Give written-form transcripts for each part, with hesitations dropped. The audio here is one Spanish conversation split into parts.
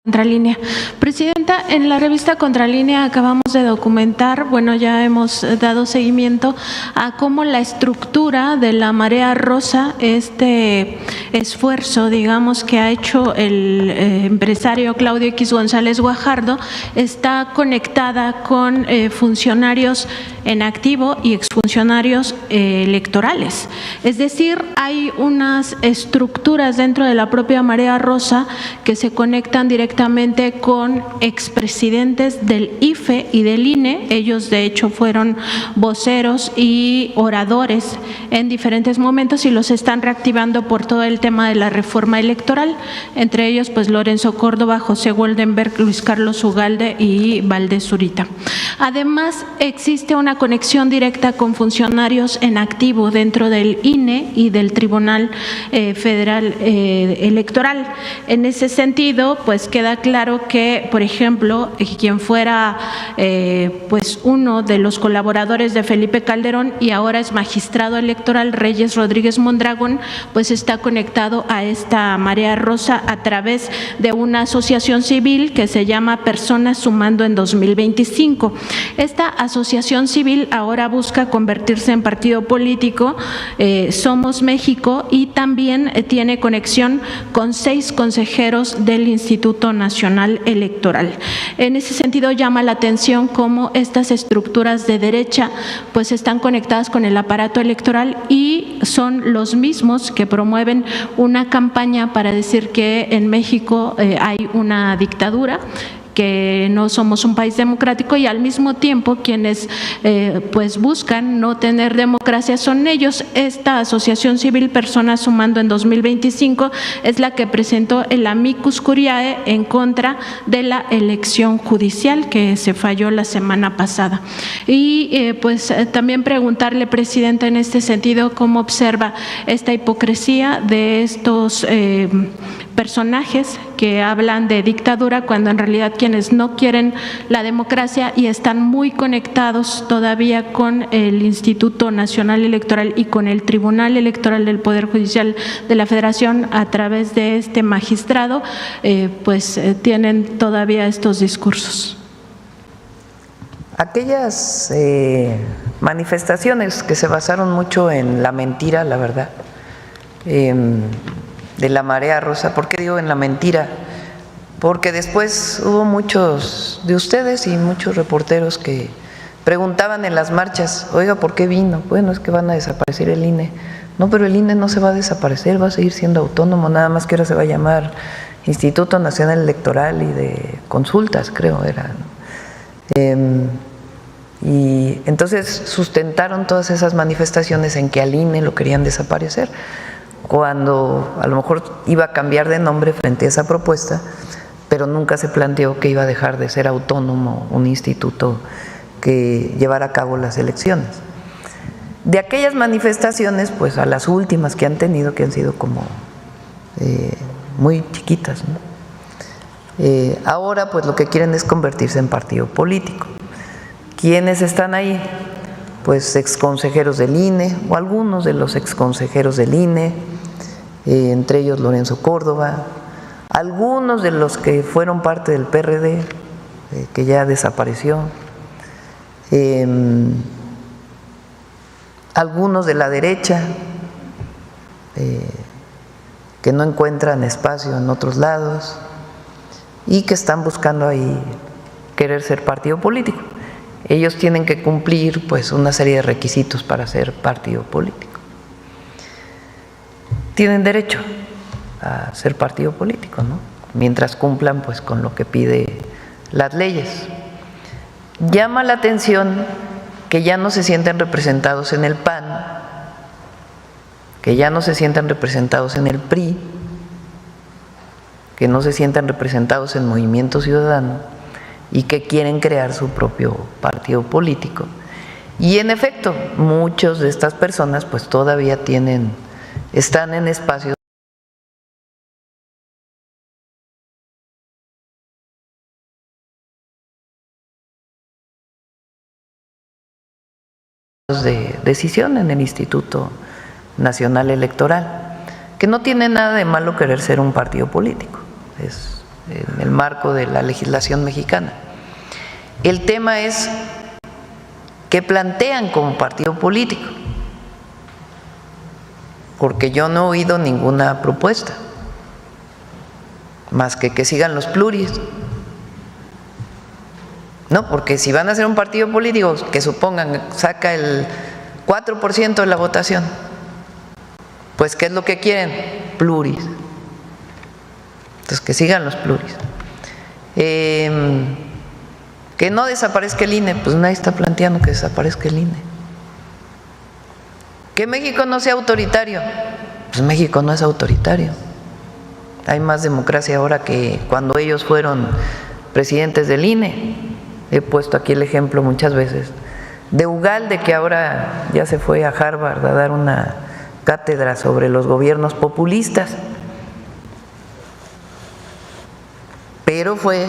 Contralínea. Presidenta, en la revista Contralínea acabamos de documentar, bueno, ya hemos dado seguimiento a cómo la estructura de la Marea Rosa, este esfuerzo, digamos, que ha hecho el empresario Claudio X González Guajardo, está conectada con funcionarios en activo y exfuncionarios electorales. Es decir, hay unas estructuras dentro de la propia Marea Rosa que se conectan directamente con expresidentes del IFE y del INE. Ellos de hecho fueron voceros y oradores en diferentes momentos y los están reactivando por todo el tema de la reforma electoral, entre ellos pues Lorenzo Córdoba, José Goldenberg, Luis Carlos Ugalde y Valdés Zurita. Además existe una conexión directa con funcionarios en activo dentro del INE y del Tribunal Federal Electoral. En ese sentido pues queda claro que, por ejemplo, quien fuera pues uno de los colaboradores de Felipe Calderón y ahora es magistrado electoral, Reyes Rodríguez Mondragón, pues está conectado a esta Marea Rosa a través de una asociación civil que se llama Personas Sumando en 2025. Esta asociación civil ahora busca convertirse en partido político, Somos México, y también tiene conexión con 6 consejeros del Instituto Nacional Electoral. En ese sentido llama la atención cómo estas estructuras de derecha pues están conectadas con el aparato electoral y son los mismos que promueven una campaña para decir que en México hay una dictadura, que no somos un país democrático, y al mismo tiempo quienes pues buscan no tener democracia son ellos. Esta asociación civil Personas Sumando en 2025 es la que presentó el amicus curiae en contra de la elección judicial que se falló la semana pasada. Y pues también preguntarle, Presidenta, en este sentido, ¿cómo observa esta hipocresía de estos personajes que hablan de dictadura cuando en realidad quienes no quieren la democracia y están muy conectados todavía con el Instituto Nacional Electoral y con el Tribunal Electoral del Poder Judicial de la Federación a través de este magistrado, pues tienen todavía estos discursos? Aquellas manifestaciones que se basaron mucho en la mentira, la verdad, de la Marea Rosa. ¿Por qué digo en la mentira? Porque después hubo muchos de ustedes y muchos reporteros que preguntaban en las marchas, oiga, ¿por qué vino? Bueno, es que van a desaparecer el INE. No, pero el INE no se va a desaparecer, va a seguir siendo autónomo, nada más que ahora se va a llamar Instituto Nacional Electoral y de Consultas, creo era. Y entonces sustentaron todas esas manifestaciones en que al INE lo querían desaparecer, cuando a lo mejor iba a cambiar de nombre frente a esa propuesta, pero nunca se planteó que iba a dejar de ser autónomo un instituto que llevara a cabo las elecciones. De aquellas manifestaciones, pues a las últimas que han tenido, que han sido como muy chiquitas, ¿no? Ahora pues lo que quieren es convertirse en partido político. ¿Quiénes están ahí? Pues exconsejeros del INE o algunos de los exconsejeros del INE, entre ellos Lorenzo Córdoba, algunos de los que fueron parte del PRD, que ya desapareció, algunos de la derecha, que no encuentran espacio en otros lados y que están buscando ahí querer ser partido político. Ellos tienen que cumplir pues una serie de requisitos para ser partido político. Tienen derecho a ser partido político, ¿no? Mientras cumplan pues con lo que pide las leyes. Llama la atención que ya no se sienten representados en el PAN, que ya no se sientan representados en el PRI, que no se sientan representados en Movimiento Ciudadano y que quieren crear su propio partido político. Y en efecto, muchas de estas personas pues todavía están en espacios de decisión en el Instituto Nacional Electoral, que no tiene nada de malo querer ser un partido político, en el marco de la legislación mexicana. El tema es qué plantean como partido político, porque yo no he oído ninguna propuesta, más que sigan los pluris. No, porque si van a hacer un partido político que supongan saca el 4% de la votación, pues ¿qué es lo que quieren? Pluris. Entonces que sigan los pluris. Que no desaparezca el INE, pues nadie está planteando que desaparezca el INE. Que México no sea autoritario, pues México no es autoritario. Hay más democracia ahora que cuando ellos fueron presidentes del INE. He puesto aquí el ejemplo muchas veces de Ugalde, que ahora ya se fue a Harvard a dar una cátedra sobre los gobiernos populistas, pero fue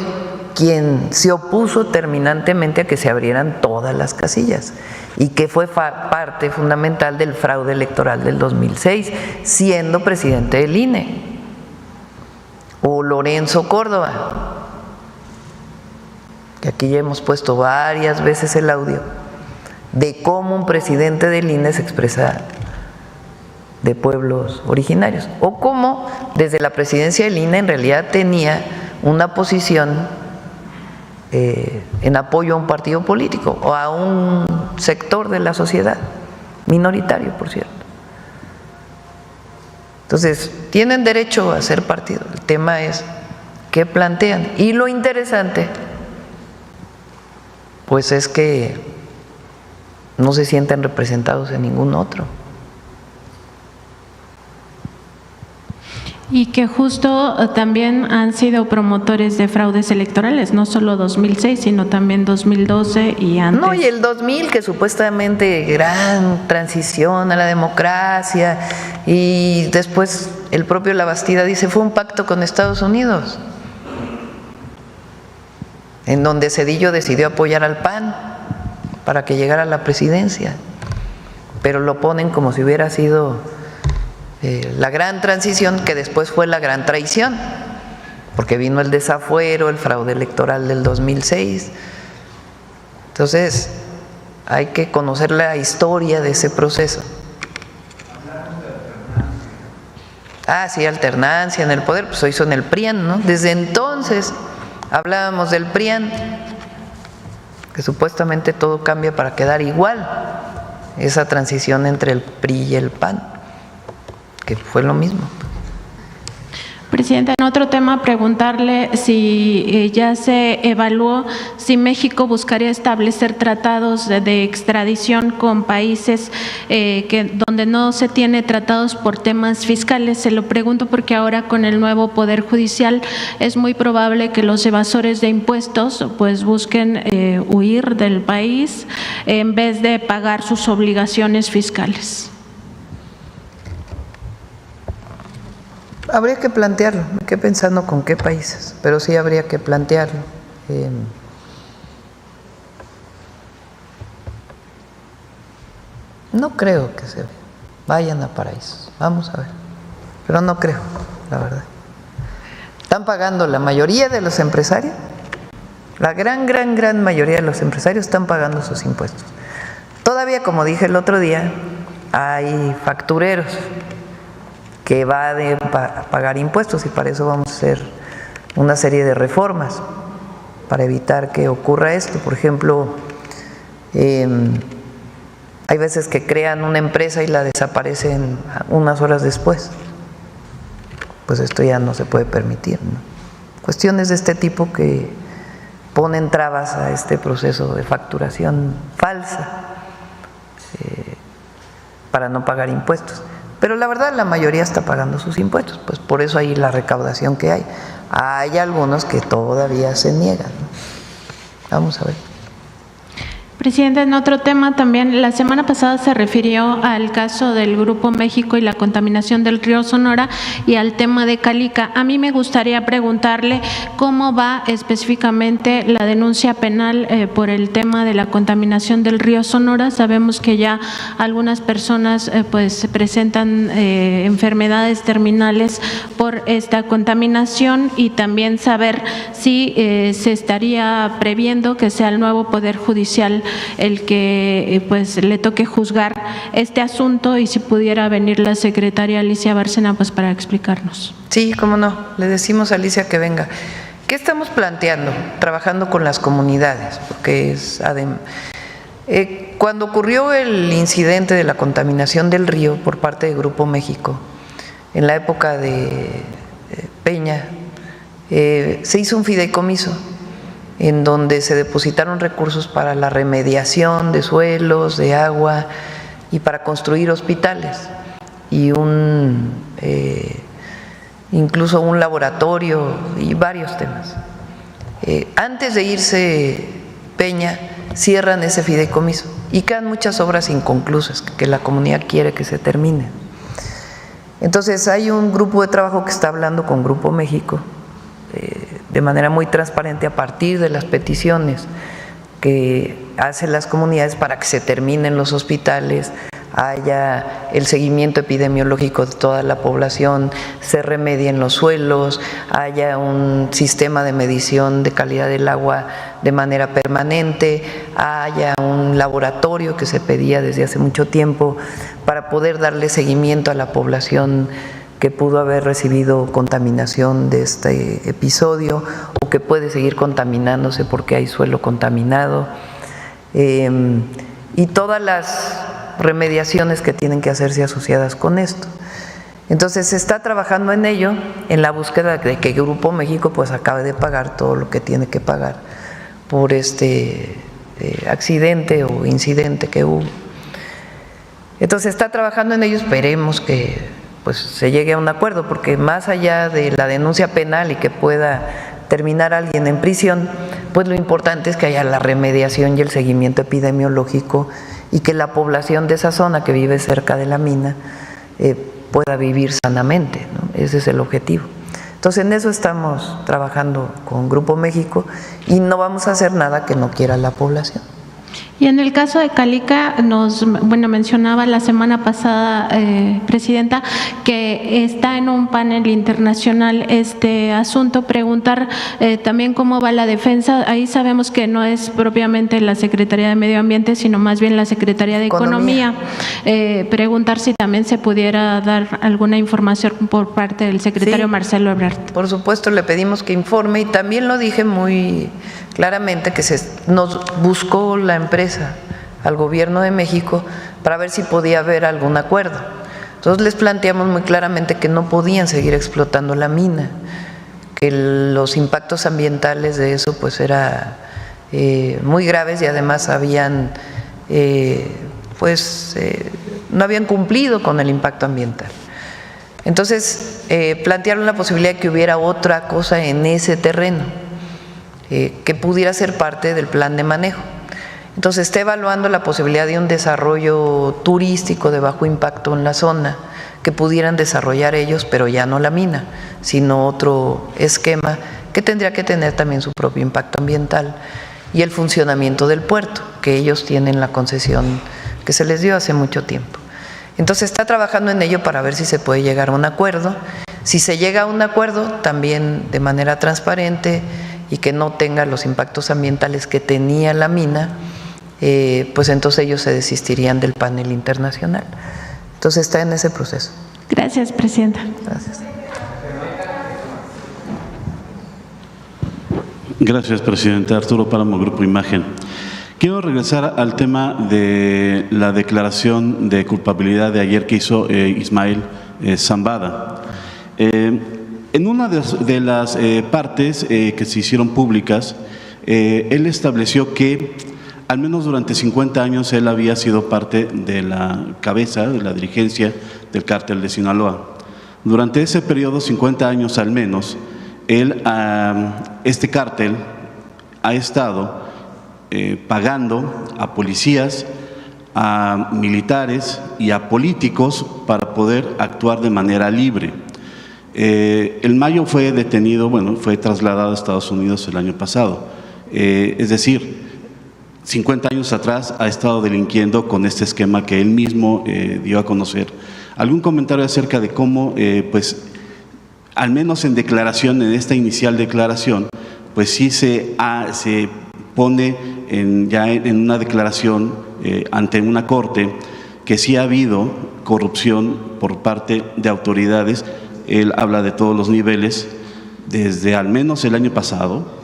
quien se opuso terminantemente a que se abrieran todas las casillas y que fue parte fundamental del fraude electoral del 2006, siendo presidente del INE. O Lorenzo Córdoba, que aquí ya hemos puesto varias veces el audio de cómo un presidente del INE se expresa de pueblos originarios, o cómo desde la presidencia del INE en realidad tenía una posición en apoyo a un partido político o a un sector de la sociedad, minoritario, por cierto. Entonces, tienen derecho a ser partido, el tema es qué plantean. Y lo interesante pues es que no se sienten representados en ningún otro. Y que justo también han sido promotores de fraudes electorales, no solo 2006, sino también 2012 y antes. No, y el 2000, que supuestamente gran transición a la democracia, y después el propio Labastida dice fue un pacto con Estados Unidos, en donde Zedillo decidió apoyar al PAN para que llegara a la presidencia, pero lo ponen como si hubiera sido la gran transición, que después fue la gran traición, porque vino el desafuero, el fraude electoral del 2006. Entonces, hay que conocer la historia de ese proceso. Sí, alternancia en el poder, pues hoy son el PRIAN, ¿no? Desde entonces hablábamos del PRIAN, que supuestamente todo cambia para quedar igual, esa transición entre el PRI y el PAN, que fue lo mismo. Presidenta, en otro tema, preguntarle si ya se evaluó si México buscaría establecer tratados de extradición con países donde no se tiene tratados por temas fiscales. Se lo pregunto porque ahora con el nuevo Poder Judicial es muy probable que los evasores de impuestos pues busquen huir del país en vez de pagar sus obligaciones fiscales. Habría que plantearlo, me quedé pensando con qué países, pero sí habría que plantearlo. No creo que se vayan a paraísos, vamos a ver, pero no creo, la verdad. Están pagando la mayoría de los empresarios, la gran mayoría de los empresarios están pagando sus impuestos. Todavía, como dije el otro día, hay factureros que va a pagar impuestos y para eso vamos a hacer una serie de reformas para evitar que ocurra esto. Por ejemplo, hay veces que crean una empresa y la desaparecen unas horas después. Pues esto ya no se puede permitir, ¿no? Cuestiones de este tipo que ponen trabas a este proceso de facturación falsa para no pagar impuestos. Pero la verdad la mayoría está pagando sus impuestos, pues por eso hay la recaudación que hay. Hay algunos que todavía se niegan, ¿no? Vamos a ver. Presidente, en otro tema también, la semana pasada se refirió al caso del Grupo México y la contaminación del río Sonora y al tema de Calica. A mí me gustaría preguntarle cómo va específicamente la denuncia penal por el tema de la contaminación del río Sonora. Sabemos que ya algunas personas pues presentan enfermedades terminales por esta contaminación, y también saber si se estaría previendo que sea el nuevo Poder Judicial el que pues le toque juzgar este asunto, y si pudiera venir la secretaria Alicia Bárcena pues para explicarnos. Sí, cómo no, le decimos a Alicia que venga. ¿Qué estamos planteando? Trabajando con las comunidades, porque es cuando ocurrió el incidente de la contaminación del río por parte de Grupo México, en la época de Peña, se hizo un fideicomiso en donde se depositaron recursos para la remediación de suelos, de agua, y para construir hospitales y incluso un laboratorio y varios temas. Antes de irse Peña, cierran ese fideicomiso y quedan muchas obras inconclusas que la comunidad quiere que se terminen. Entonces hay un grupo de trabajo que está hablando con Grupo México de manera muy transparente a partir de las peticiones que hacen las comunidades para que se terminen los hospitales, haya el seguimiento epidemiológico de toda la población, se remedien los suelos, haya un sistema de medición de calidad del agua de manera permanente, haya un laboratorio que se pedía desde hace mucho tiempo para poder darle seguimiento a la población que pudo haber recibido contaminación de este episodio o que puede seguir contaminándose porque hay suelo contaminado, y todas las remediaciones que tienen que hacerse asociadas con esto. Entonces se está trabajando en ello, en la búsqueda de que Grupo México pues acabe de pagar todo lo que tiene que pagar por este accidente o incidente que hubo. Entonces se está trabajando en ello, esperemos que pues se llegue a un acuerdo, porque más allá de la denuncia penal y que pueda terminar alguien en prisión, pues lo importante es que haya la remediación y el seguimiento epidemiológico y que la población de esa zona que vive cerca de la mina pueda vivir sanamente, ¿no? Ese es el objetivo. Entonces en eso estamos trabajando con Grupo México y no vamos a hacer nada que no quiera la población. Y en el caso de Calica, mencionaba la semana pasada, Presidenta, que está en un panel internacional este asunto. Preguntar también cómo va la defensa. Ahí sabemos que no es propiamente la Secretaría de Medio Ambiente, sino más bien la Secretaría de Economía. Preguntar si también se pudiera dar alguna información por parte del secretario Marcelo Ebrard. Por supuesto, le pedimos que informe, y también lo dije muy claramente que nos buscó la empresa al gobierno de México para ver si podía haber algún acuerdo. Entonces les planteamos muy claramente que no podían seguir explotando la mina, que los impactos ambientales de eso pues eran muy graves y además no habían cumplido con el impacto ambiental. Entonces plantearon la posibilidad de que hubiera otra cosa en ese terreno que pudiera ser parte del plan de manejo. Entonces está evaluando la posibilidad de un desarrollo turístico de bajo impacto en la zona, que pudieran desarrollar ellos, pero ya no la mina, sino otro esquema que tendría que tener también su propio impacto ambiental, y el funcionamiento del puerto, que ellos tienen la concesión que se les dio hace mucho tiempo. Entonces está trabajando en ello para ver si se puede llegar a un acuerdo. Si se llega a un acuerdo, también de manera transparente y que no tenga los impactos ambientales que tenía la mina, pues entonces ellos se desistirían del panel internacional. Entonces está en ese proceso. Gracias, Presidenta. Gracias. Gracias, Presidenta. Arturo Páramo, Grupo Imagen. Quiero regresar al tema de la declaración de culpabilidad de ayer que hizo Ismael Zambada. En una de las partes que se hicieron públicas, él estableció que al menos durante 50 años él había sido parte de la cabeza, de la dirigencia del cártel de Sinaloa. Durante ese periodo, 50 años al menos, este cártel ha estado pagando a policías, a militares y a políticos para poder actuar de manera libre. El Mayo fue detenido, bueno, fue trasladado a Estados Unidos el año pasado. Es decir, 50 años atrás ha estado delinquiendo con este esquema que él mismo dio a conocer. ¿Algún comentario acerca de cómo, pues, al menos en declaración, en esta inicial declaración, pues sí se pone ya en una declaración ante una corte que sí ha habido corrupción por parte de autoridades? Él habla de todos los niveles, desde al menos el año pasado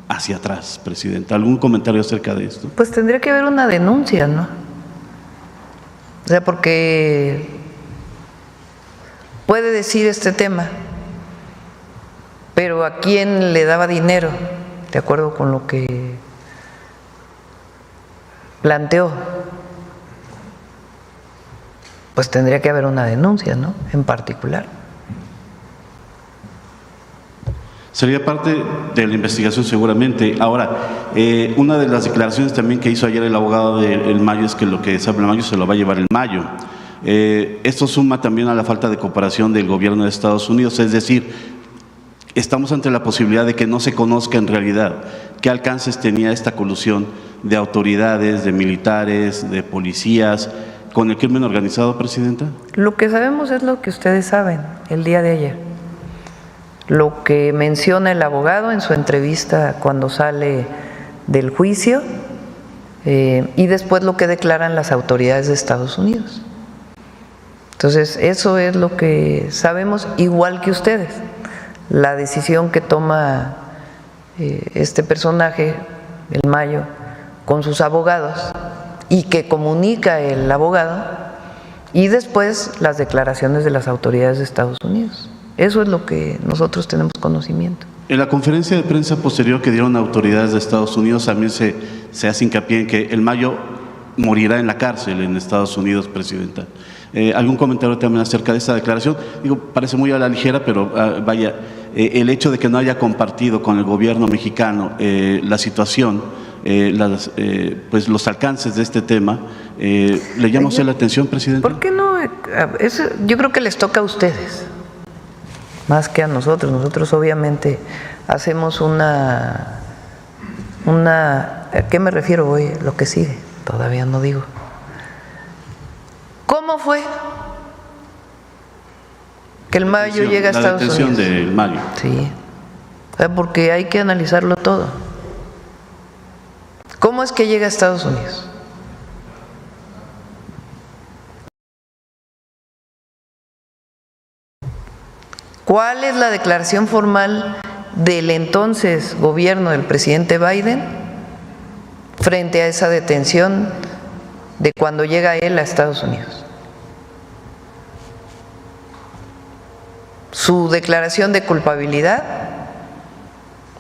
hacia atrás, Presidenta. ¿Algún comentario acerca de esto? Pues tendría que haber una denuncia, ¿no? O sea, porque puede decir este tema, pero ¿a quién le daba dinero? De acuerdo con lo que planteó, pues tendría que haber una denuncia, ¿no? En particular. Sería parte de la investigación seguramente. Ahora, una de las declaraciones también que hizo ayer el abogado del Mayo es que lo que sabe el Mayo se lo va a llevar el Mayo. Esto suma también a la falta de cooperación del gobierno de Estados Unidos, es decir, estamos ante la posibilidad de que no se conozca en realidad qué alcances tenía esta colusión de autoridades, de militares, de policías, con el crimen organizado, Presidenta. Lo que sabemos es lo que ustedes saben el día de ayer. Lo que menciona el abogado en su entrevista cuando sale del juicio y después lo que declaran las autoridades de Estados Unidos. Entonces, eso es lo que sabemos, igual que ustedes. La decisión que toma este personaje, el Mayo, con sus abogados y que comunica el abogado, y después las declaraciones de las autoridades de Estados Unidos. Eso es lo que nosotros tenemos conocimiento. En la conferencia de prensa posterior que dieron autoridades de Estados Unidos también se hace hincapié en que el Mayo morirá en la cárcel en Estados Unidos, Presidenta. ¿Algún comentario también acerca de esta declaración? Digo, parece muy a la ligera, pero vaya, el hecho de que no haya compartido con el gobierno mexicano la situación, pues los alcances de este tema, ¿le llama usted la atención, Presidenta? ¿Por qué no? Yo creo que les toca a ustedes, más que a nosotros. Nosotros obviamente hacemos ¿a qué me refiero hoy? Lo que sigue, todavía no digo. ¿Cómo fue que el Mayo llega a Estados Unidos? La detención del Mayo. Sí, porque hay que analizarlo todo. ¿Cómo es que llega a Estados Unidos? ¿Cuál es la declaración formal del entonces gobierno del presidente Biden frente a esa detención de cuando llega él a Estados Unidos? Su declaración de culpabilidad,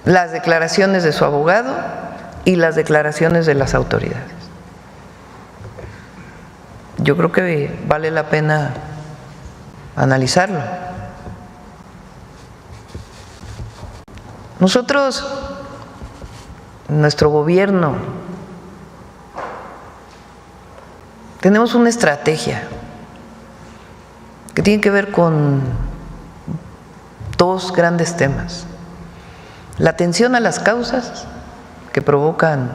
las declaraciones de su abogado y las declaraciones de las autoridades. Yo creo que vale la pena analizarlo. Nosotros, nuestro gobierno, tenemos una estrategia que tiene que ver con dos grandes temas: la atención a las causas que provocan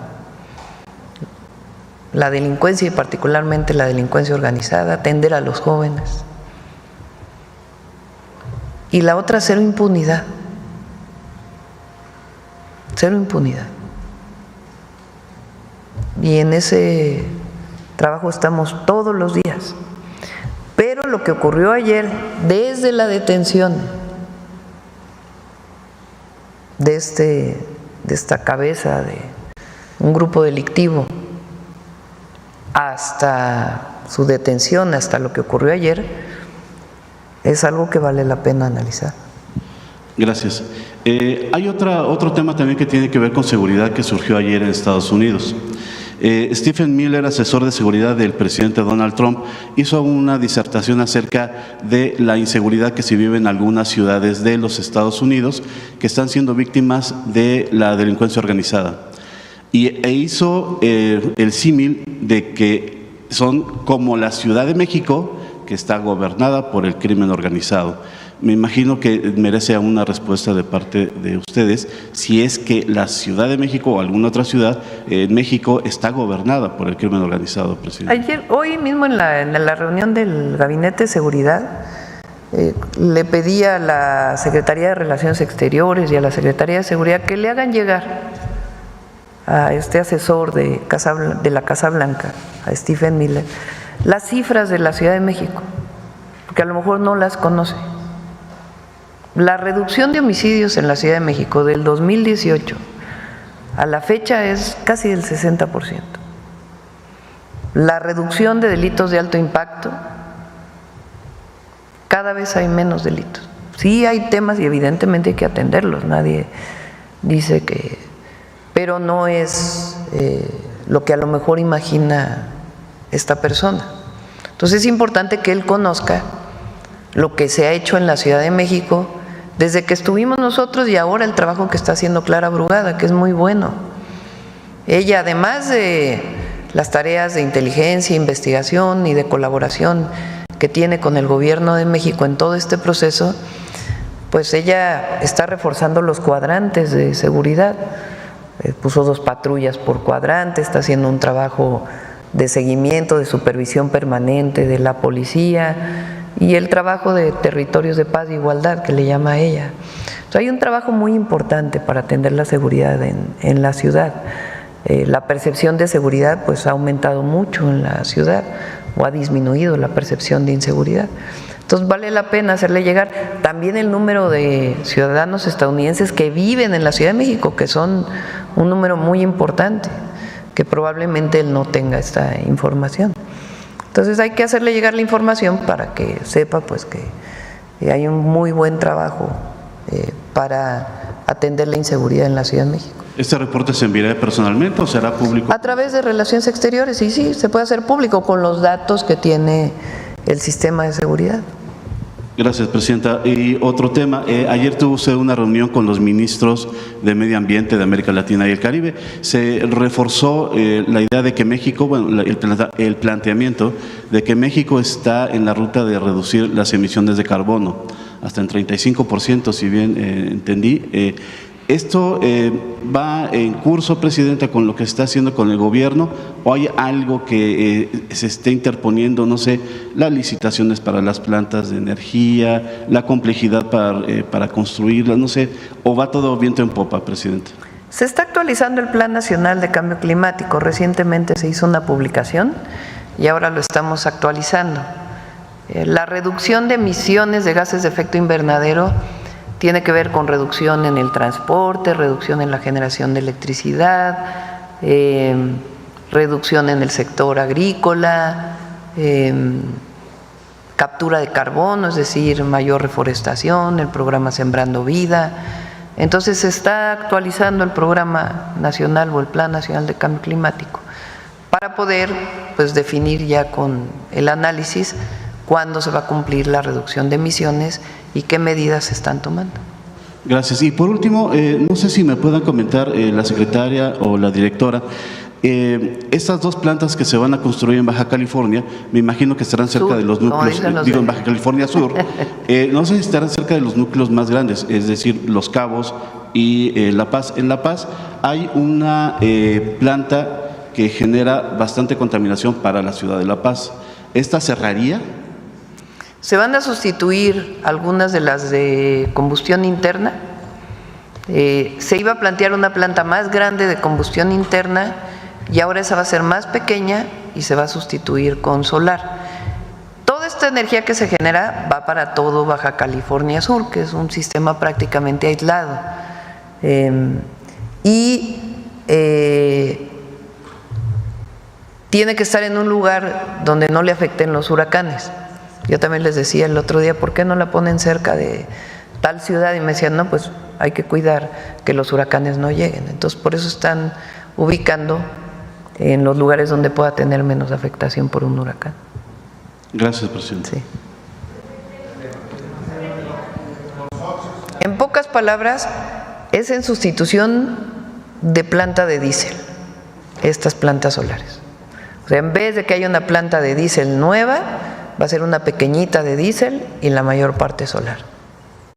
la delincuencia y particularmente la delincuencia organizada, atender a los jóvenes, y la otra, cero impunidad. Cero impunidad. Y en ese trabajo estamos todos los días. Pero lo que ocurrió ayer, desde la detención de esta cabeza de un grupo delictivo hasta su detención, hasta lo que ocurrió ayer, es algo que vale la pena analizar. Gracias. Hay otro tema también que tiene que ver con seguridad que surgió ayer en Estados Unidos. Stephen Miller, asesor de seguridad del presidente Donald Trump, hizo una disertación acerca de la inseguridad que se vive en algunas ciudades de los Estados Unidos que están siendo víctimas de la delincuencia organizada. e hizo el símil de que son como la Ciudad de México, que está gobernada por el crimen organizado. Me imagino que merece una respuesta de parte de ustedes, si es que la Ciudad de México o alguna otra ciudad en México está gobernada por el crimen organizado, presidente. Hoy mismo en la reunión del Gabinete de Seguridad, le pedí a la Secretaría de Relaciones Exteriores y a la Secretaría de Seguridad que le hagan llegar a este asesor de la Casa Blanca, a Stephen Miller, las cifras de la Ciudad de México, porque a lo mejor no las conoce. La reducción de homicidios en la Ciudad de México del 2018 a la fecha es casi del 60%. La reducción de delitos de alto impacto, cada vez hay menos delitos. Sí hay temas y evidentemente hay que atenderlos, nadie dice que… pero no es lo que a lo mejor imagina esta persona. Entonces es importante que él conozca lo que se ha hecho en la Ciudad de México desde que estuvimos nosotros y ahora el trabajo que está haciendo Clara Brugada, que es muy bueno. Ella, además de las tareas de inteligencia, investigación y de colaboración que tiene con el gobierno de México en todo este proceso, pues ella está reforzando los cuadrantes de seguridad. Puso 2 patrullas por cuadrante, está haciendo un trabajo de seguimiento, de supervisión permanente de la policía y el trabajo de territorios de paz e igualdad que le llama a ella. Entonces, hay un trabajo muy importante para atender la seguridad en la ciudad. La percepción de seguridad pues ha aumentado mucho en la ciudad o ha disminuido la percepción de inseguridad. Entonces vale la pena hacerle llegar también el número de ciudadanos estadounidenses que viven en la Ciudad de México, que son un número muy importante, que probablemente él no tenga esta información. Entonces hay que hacerle llegar la información para que sepa pues que hay un muy buen trabajo para atender la inseguridad en la Ciudad de México. ¿Este reporte se enviará personalmente o será público? A través de Relaciones Exteriores, y sí, se puede hacer público con los datos que tiene el sistema de seguridad. Gracias, presidenta. Y otro tema, ayer tuvo usted una reunión con los ministros de Medio Ambiente de América Latina y el Caribe. Se reforzó la idea de que México, bueno, el planteamiento de que México está en la ruta de reducir las emisiones de carbono hasta en 35%, si bien entendí. ¿Esto va en curso, presidenta, con lo que se está haciendo con el gobierno o hay algo que se esté interponiendo, no sé, las licitaciones para las plantas de energía, la complejidad para construirlas, no sé, o va todo viento en popa, presidenta? Se está actualizando el Plan Nacional de Cambio Climático. Recientemente se hizo una publicación y ahora lo estamos actualizando. La reducción de emisiones de gases de efecto invernadero tiene que ver con reducción en el transporte, reducción en la generación de electricidad, reducción en el sector agrícola, captura de carbono, es decir, mayor reforestación, el programa Sembrando Vida. Entonces se está actualizando el programa nacional o el Plan Nacional de Cambio Climático para poder pues definir ya con el análisis cuándo se va a cumplir la reducción de emisiones y qué medidas se están tomando. Gracias. Y por último, no sé si me puedan comentar la secretaria o la directora, estas 2 plantas que se van a construir en Baja California, me imagino que estarán cerca de los núcleos, digo en Baja California Sur, no sé si estarán cerca de los núcleos más grandes, es decir, Los Cabos y La Paz. En La Paz hay una planta que genera bastante contaminación para la ciudad de La Paz. ¿Esta cerraría? Se van a sustituir algunas de las de combustión interna. Se iba a plantear una planta más grande de combustión interna y ahora esa va a ser más pequeña y se va a sustituir con solar. Toda esta energía que se genera va para todo Baja California Sur, que es un sistema prácticamente aislado. Tiene que estar en un lugar donde no le afecten los huracanes. Yo también les decía el otro día, ¿por qué no la ponen cerca de tal ciudad? Y me decían, no, pues hay que cuidar que los huracanes no lleguen. Entonces, por eso están ubicando en los lugares donde pueda tener menos afectación por un huracán. Gracias, presidente. Sí. En pocas palabras, es en sustitución de planta de diésel. estas plantas solares. O sea, en vez de que haya una planta de diésel nueva, va a ser una pequeñita de diésel y la mayor parte solar.